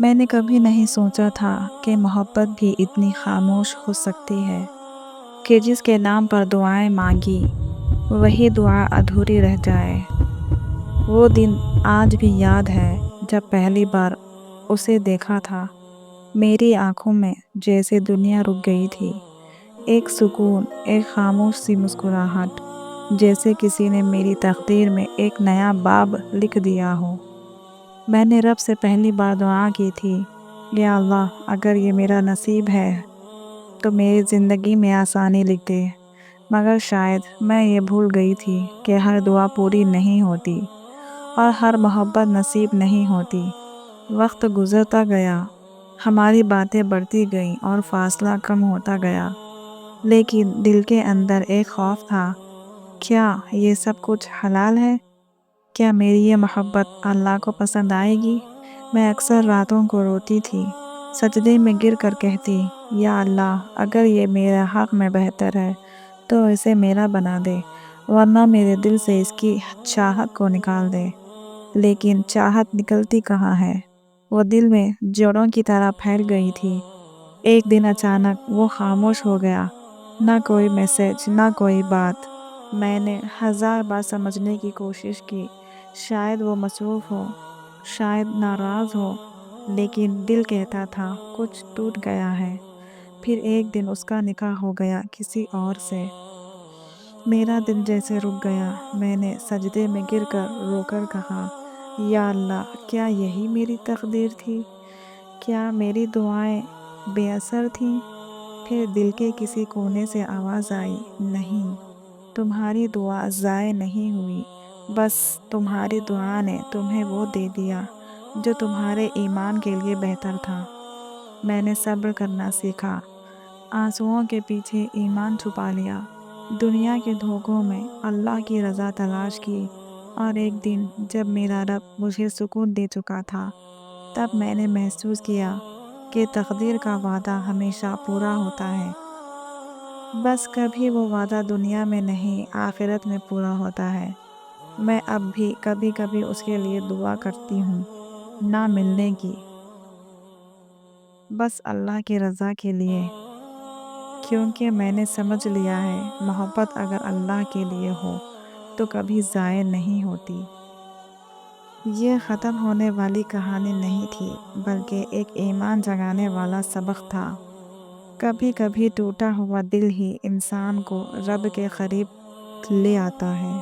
میں نے کبھی نہیں سوچا تھا کہ محبت بھی اتنی خاموش ہو سکتی ہے، کہ جس کے نام پر دعائیں مانگی وہی دعا ادھوری رہ جائے۔ وہ دن آج بھی یاد ہے جب پہلی بار اسے دیکھا تھا۔ میری آنکھوں میں جیسے دنیا رک گئی تھی، ایک سکون، ایک خاموش سی مسکراہٹ، جیسے کسی نے میری تقدیر میں ایک نیا باب لکھ دیا ہو۔ میں نے رب سے پہلی بار دعا کی تھی، یا اللہ، اگر یہ میرا نصیب ہے تو میری زندگی میں آسانی لکھ دے۔ مگر شاید میں یہ بھول گئی تھی کہ ہر دعا پوری نہیں ہوتی اور ہر محبت نصیب نہیں ہوتی۔ وقت گزرتا گیا، ہماری باتیں بڑھتی گئیں اور فاصلہ کم ہوتا گیا، لیکن دل کے اندر ایک خوف تھا، کیا یہ سب کچھ حلال ہے؟ کیا میری یہ محبت اللہ کو پسند آئے گی؟ میں اکثر راتوں کو روتی تھی، سجدے میں گر کر کہتی، یا اللہ، اگر یہ میرے حق میں بہتر ہے تو اسے میرا بنا دے، ورنہ میرے دل سے اس کی چاہت کو نکال دے۔ لیکن چاہت نکلتی کہاں ہے، وہ دل میں جڑوں کی طرح پھیل گئی تھی۔ ایک دن اچانک وہ خاموش ہو گیا، نہ کوئی میسج، نہ کوئی بات۔ میں نے ہزار بار سمجھنے کی کوشش کی، شاید وہ مصروف ہو، شاید ناراض ہو، لیکن دل کہتا تھا کچھ ٹوٹ گیا ہے۔ پھر ایک دن اس کا نکاح ہو گیا کسی اور سے۔ میرا دل جیسے رک گیا۔ میں نے سجدے میں گر کر رو کر کہا، یا اللہ، کیا یہی میری تقدیر تھی؟ کیا میری دعائیں بے اثر تھیں؟ پھر دل کے کسی کونے سے آواز آئی، نہیں، تمہاری دعا ضائع نہیں ہوئی، بس تمہاری دعا نے تمہیں وہ دے دیا جو تمہارے ایمان کے لیے بہتر تھا۔ میں نے صبر کرنا سیکھا، آنسوؤں کے پیچھے ایمان چھپا لیا، دنیا کے دھوکوں میں اللہ کی رضا تلاش کی، اور ایک دن جب میرا رب مجھے سکون دے چکا تھا، تب میں نے محسوس کیا کہ تقدیر کا وعدہ ہمیشہ پورا ہوتا ہے، بس کبھی وہ وعدہ دنیا میں نہیں، آخرت میں پورا ہوتا ہے۔ میں اب بھی کبھی کبھی اس کے لیے دعا کرتی ہوں، نہ ملنے کی، بس اللہ کی رضا کے لیے، کیونکہ میں نے سمجھ لیا ہے محبت اگر اللہ کے لیے ہو تو کبھی ضائع نہیں ہوتی۔ یہ ختم ہونے والی کہانی نہیں تھی، بلکہ ایک ایمان جگانے والا سبق تھا۔ کبھی کبھی ٹوٹا ہوا دل ہی انسان کو رب کے قریب لے آتا ہے۔